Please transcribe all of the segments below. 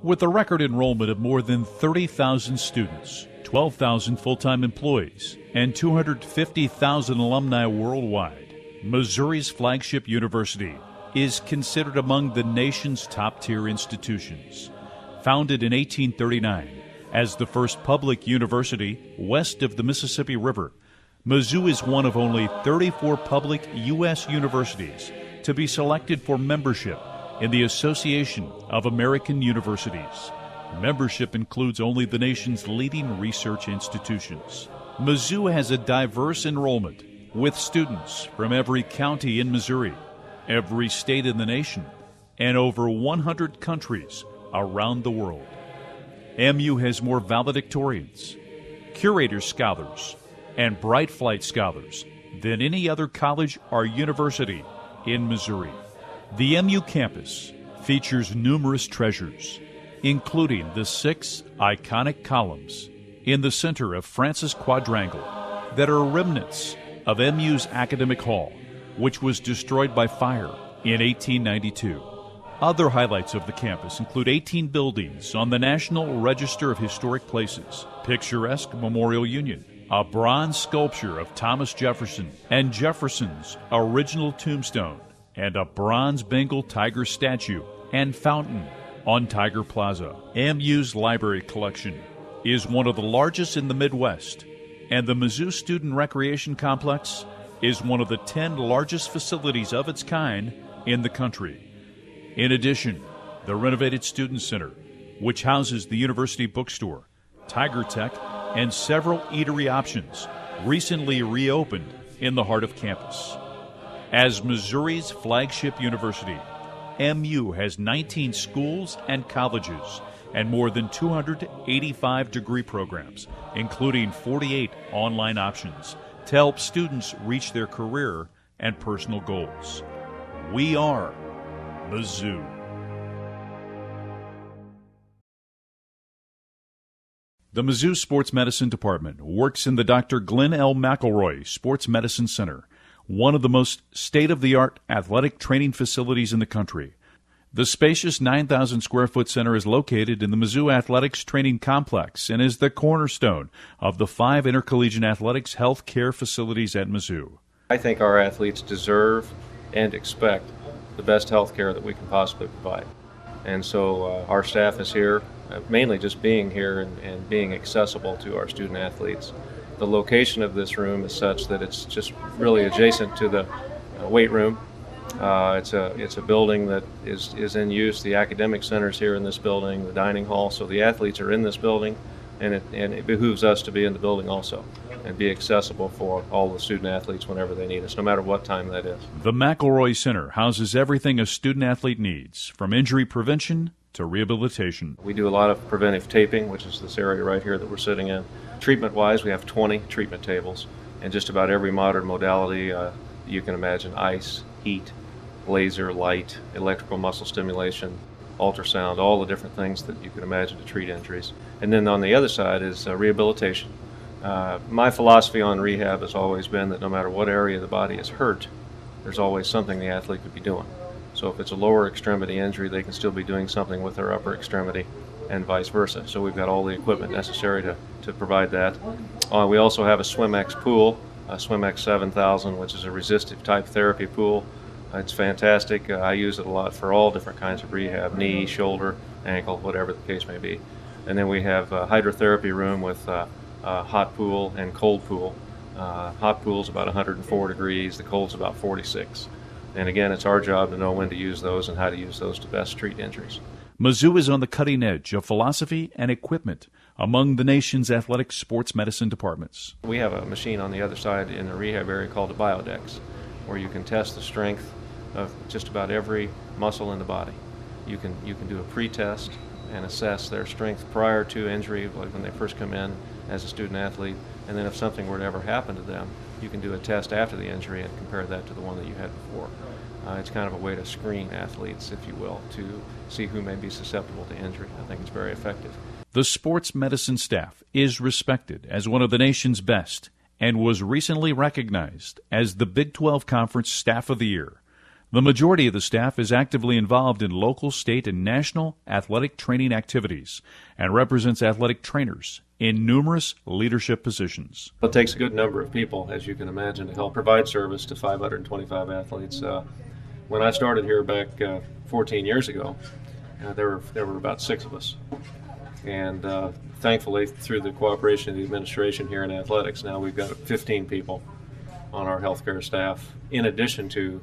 With a record enrollment of more than 30,000 students, 12,000 full-time employees, and 250,000 alumni worldwide, Missouri's flagship university is considered among the nation's top-tier institutions. Founded in 1839 as the first public university west of the Mississippi River, Mizzou is one of only 34 public U.S. universities to be selected for membership in the Association of American Universities. Membership includes only the nation's leading research institutions. Mizzou has a diverse enrollment with students from every county in Missouri, every state in the nation, and over 100 countries around the world. MU has more valedictorians, curator scholars, and Bright Flight scholars than any other college or university in Missouri. The MU campus features numerous treasures, including the 6 iconic columns in the center of Francis Quadrangle that are remnants of MU's Academic Hall, which was destroyed by fire in 1892. Other highlights of the campus include 18 buildings on the National Register of Historic Places, picturesque Memorial Union, a bronze sculpture of Thomas Jefferson and Jefferson's original tombstone, and a bronze Bengal tiger statue and fountain on Tiger Plaza. MU's library collection is one of the largest in the Midwest, and the Mizzou Student Recreation Complex is one of the 10 largest facilities of its kind in the country. In addition, the renovated Student Center, which houses the University Bookstore, Tiger Tech, and several eatery options, recently reopened in the heart of campus. As Missouri's flagship university, MU has 19 schools and colleges and more than 285 degree programs, including 48 online options to help students reach their career and personal goals. We are Mizzou. The Mizzou Sports Medicine Department works in the Dr. Glenn L. McElroy Sports Medicine Center, one of the most state-of-the-art athletic training facilities in the country. The spacious 9,000-square-foot center is located in the Mizzou Athletics Training Complex and is the cornerstone of the 5 intercollegiate athletics health care facilities at Mizzou. I think our athletes deserve and expect the best health care that we can possibly provide. And so our staff is here, mainly just being here and being accessible to our student athletes. The location of this room is such that it's just really adjacent to the weight room. It's a building that is in use. The academic center is here in this building, the dining hall, so the athletes are in this building, and it behooves us to be in the building also and be accessible for all the student athletes whenever they need us, no matter what time that is. The McElroy Center houses everything a student athlete needs, from injury prevention to rehabilitation. We do a lot of preventive taping, which is this area right here that we're sitting in. Treatment-wise, we have 20 treatment tables, and just about every modern modality you can imagine: ice, heat, laser, light, electrical muscle stimulation, ultrasound, all the different things that you can imagine to treat injuries. And then on the other side is rehabilitation. My philosophy on rehab has always been that no matter what area of the body is hurt, there's always something the athlete could be doing. So if it's a lower extremity injury, they can still be doing something with their upper extremity, and vice versa. So we've got all the equipment necessary to provide that. We also have a SwimX pool, a SwimX 7000, which is a resistive type therapy pool. It's fantastic. I use it a lot for all different kinds of rehab: knee, shoulder, ankle, whatever the case may be. And then we have a hydrotherapy room with hot pool and cold pool. Hot pool's about 104 degrees, the cold's about 46. And again, it's our job to know when to use those and how to use those to best treat injuries. Mizzou is on the cutting edge of philosophy and equipment among the nation's athletic sports medicine departments. We have a machine on the other side in the rehab area called the Biodex, where you can test the strength of just about every muscle in the body. You can do a pre-test and assess their strength prior to injury, like when they first come in as a student athlete, and then if something were to ever happen to them, you can do a test after the injury and compare that to the one that you had before. It's kind of a way to screen athletes, if you will, to see who may be susceptible to injury. I think it's very effective. The sports medicine staff is respected as one of the nation's best and was recently recognized as the Big 12 Conference Staff of the Year. The majority of the staff is actively involved in local, state, and national athletic training activities and represents athletic trainers in numerous leadership positions. It takes a good number of people, as you can imagine, to help provide service to 525 athletes. When I started here back 14 years ago, there were about 6 of us. And thankfully, through the cooperation of the administration here in athletics, now we've got 15 people on our healthcare staff, in addition to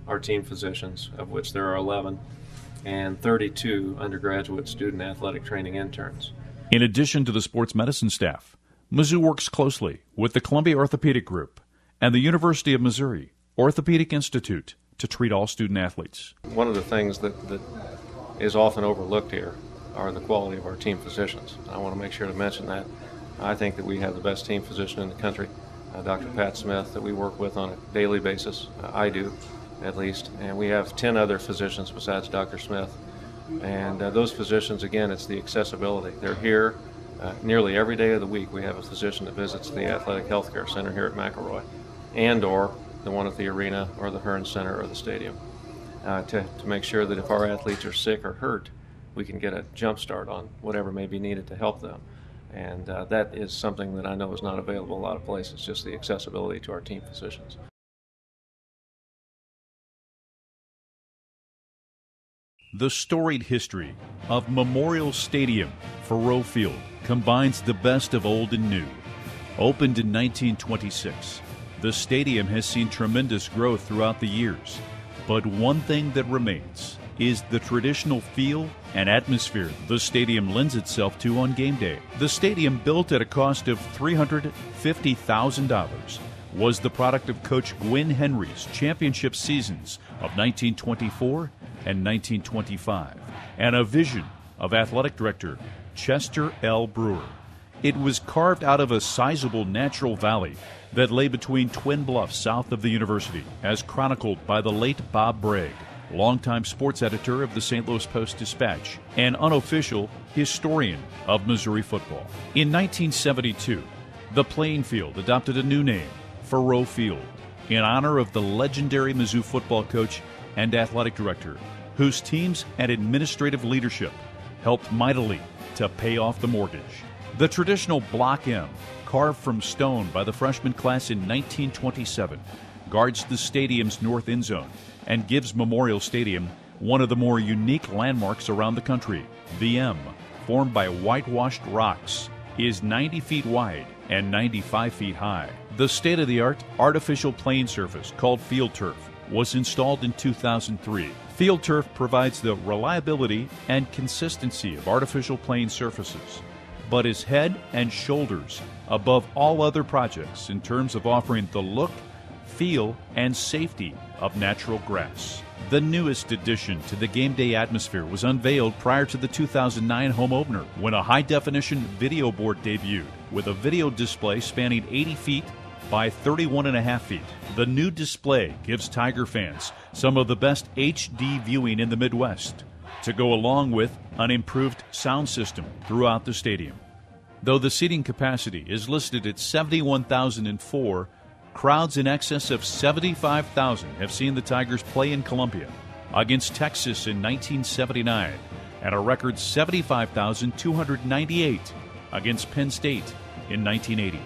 our team physicians, of which there are 11, and 32 undergraduate student athletic training interns. In addition to the sports medicine staff, Mizzou works closely with the Columbia Orthopedic Group and the University of Missouri Orthopedic Institute to treat all student athletes. One of the things that is often overlooked here are the quality of our team physicians. I want to make sure to mention that. I think that we have the best team physician in the country, Dr. Pat Smith, that we work with on a daily basis. I do, at least. And we have 10 other physicians besides Dr. Smith. And those physicians, again, it's the accessibility. They're here nearly every day of the week. We have a physician that visits the Athletic Healthcare Center here at McElroy, and or the one at the arena or the Hearn Center or the stadium, to make sure that if our athletes are sick or hurt, we can get a jump start on whatever may be needed to help them. And that is something that I know is not available a lot of places, just the accessibility to our team physicians. The storied history of Memorial Stadium, Faurot Field, combines the best of old and new. Opened in 1926, the stadium has seen tremendous growth throughout the years. But one thing that remains is the traditional feel and atmosphere the stadium lends itself to on game day. The stadium, built at a cost of $350,000, was the product of Coach Gwynn Henry's championship seasons of 1924 and 1925, and a vision of athletic director Chester L. Brewer. It was carved out of a sizable natural valley that lay between Twin Bluffs south of the university, as chronicled by the late Bob Bragg, longtime sports editor of the St. Louis Post-Dispatch and unofficial historian of Missouri football. In 1972, the playing field adopted a new name, Faurot Field, in honor of the legendary Mizzou football coach and athletic director, whose teams and administrative leadership helped mightily to pay off the mortgage. The traditional Block M, carved from stone by the freshman class in 1927, guards the stadium's north end zone and gives Memorial Stadium one of the more unique landmarks around the country. The M, formed by whitewashed rocks, is 90 feet wide and 95 feet high. The state-of-the-art artificial playing surface, called Field Turf, was installed in 2003. Field Turf provides the reliability and consistency of artificial playing surfaces, but is head and shoulders above all other projects in terms of offering the look, feel, and safety of natural grass. The newest addition to the game day atmosphere was unveiled prior to the 2009 home opener, when a high-definition video board debuted with a video display spanning 80 feet by 31.5 feet. The new display gives Tiger fans some of the best HD viewing in the Midwest, to go along with an improved sound system throughout the stadium. Though the seating capacity is listed at 71,004, crowds in excess of 75,000 have seen the Tigers play in Columbia against Texas in 1979, and a record 75,298 against Penn State in 1980.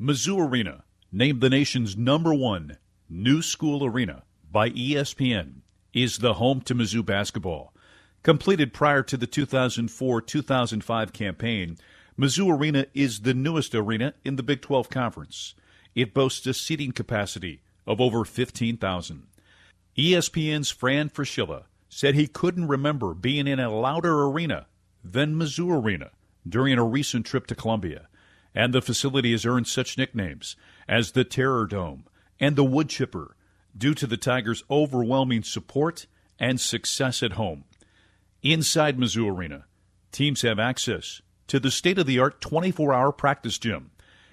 Mizzou Arena, named the nation's #1 new school arena by ESPN, is the home to Mizzou basketball. Completed prior to the 2004-2005 campaign, Mizzou Arena is the newest arena in the Big 12 Conference. It boasts a seating capacity of over 15,000. ESPN's Fran Fraschilla said he couldn't remember being in a louder arena than Mizzou Arena during a recent trip to Columbia, and the facility has earned such nicknames as the Terror Dome and the Wood Chipper due to the Tigers' overwhelming support and success at home. Inside Mizzou Arena, teams have access to the state-of-the-art 24-hour practice gym.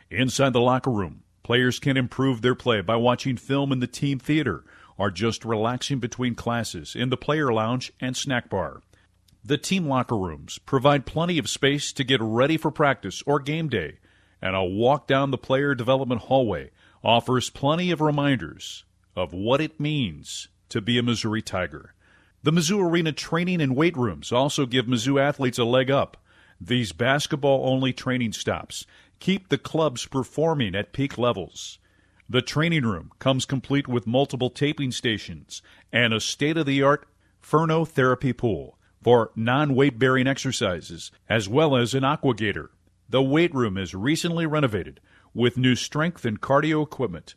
Inside the locker room, players can improve their play by watching film in the team theater or just relaxing between classes in the player lounge and snack bar. The team locker rooms provide plenty of space to get ready for practice or game day, and a walk down the player development hallway offers plenty of reminders of what it means to be a Missouri Tiger. The Mizzou Arena training and weight rooms also give Mizzou athletes a leg up. These basketball-only training stops keep the clubs performing at peak levels. The training room comes complete with multiple taping stations and a state-of-the-art Ferno therapy pool for non-weight-bearing exercises, as well as an aquagator. The weight room is recently renovated with new strength and cardio equipment.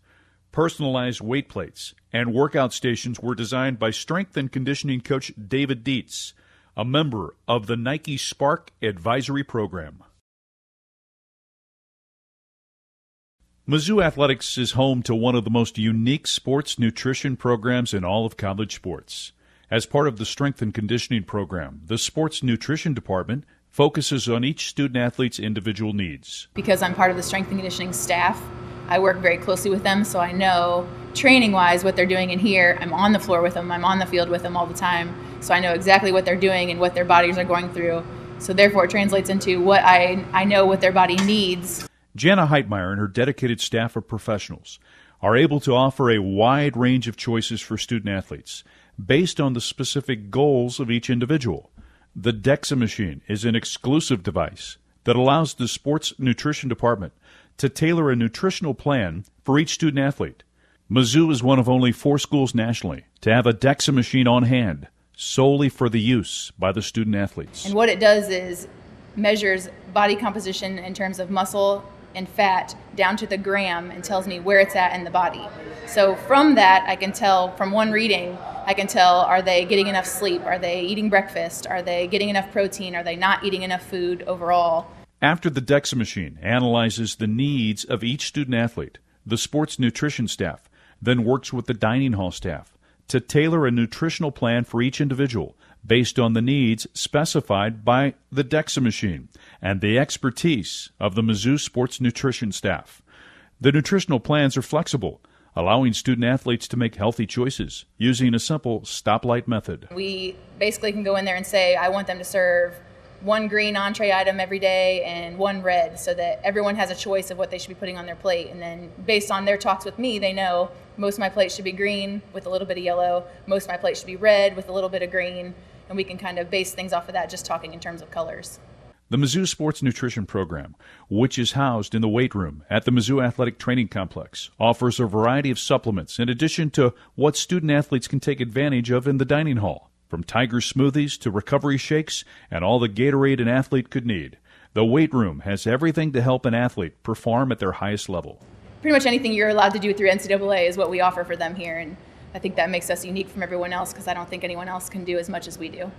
Personalized weight plates and workout stations were designed by strength and conditioning coach David Dietz, a member of the Nike Spark Advisory Program. Mizzou Athletics is home to one of the most unique sports nutrition programs in all of college sports. As part of the strength and conditioning program, the sports nutrition department focuses on each student-athlete's individual needs. Because I'm part of the strength and conditioning staff, I work very closely with them, so I know training-wise what they're doing in here. I'm on the floor with them. I'm on the field with them all the time, so I know exactly what they're doing and what their bodies are going through. So therefore, it translates into what I know what their body needs. Jana Heitmeyer and her dedicated staff of professionals are able to offer a wide range of choices for student-athletes based on the specific goals of each individual. The DEXA machine is an exclusive device that allows the sports nutrition department to tailor a nutritional plan for each student-athlete. Mizzou is one of only 4 schools nationally to have a DEXA machine on hand solely for the use by the student-athletes. And what it does is measures body composition in terms of muscle and fat down to the gram and tells me where it's at in the body. So from that, I can tell, from one reading, I can tell, are they getting enough sleep? Are they eating breakfast? Are they getting enough protein? Are they not eating enough food overall? After the DEXA machine analyzes the needs of each student-athlete, the sports nutrition staff then works with the dining hall staff to tailor a nutritional plan for each individual based on the needs specified by the DEXA machine and the expertise of the Mizzou sports nutrition staff. The nutritional plans are flexible, allowing student-athletes to make healthy choices using a simple stoplight method. We basically can go in there and say, I want them to serve 1 green entree item every day and 1 red, so that everyone has a choice of what they should be putting on their plate. And then based on their talks with me, they know most of my plate should be green with a little bit of yellow, most of my plate should be red with a little bit of green, and we can kind of base things off of that, just talking in terms of colors. The Mizzou Sports Nutrition Program, which is housed in the weight room at the Mizzou Athletic Training Complex, offers a variety of supplements in addition to what student-athletes can take advantage of in the dining hall, from Tiger smoothies to recovery shakes and all the Gatorade an athlete could need. The weight room has everything to help an athlete perform at their highest level. Pretty much anything you're allowed to do through NCAA is what we offer for them here, and I think that makes us unique from everyone else because I don't think anyone else can do as much as we do.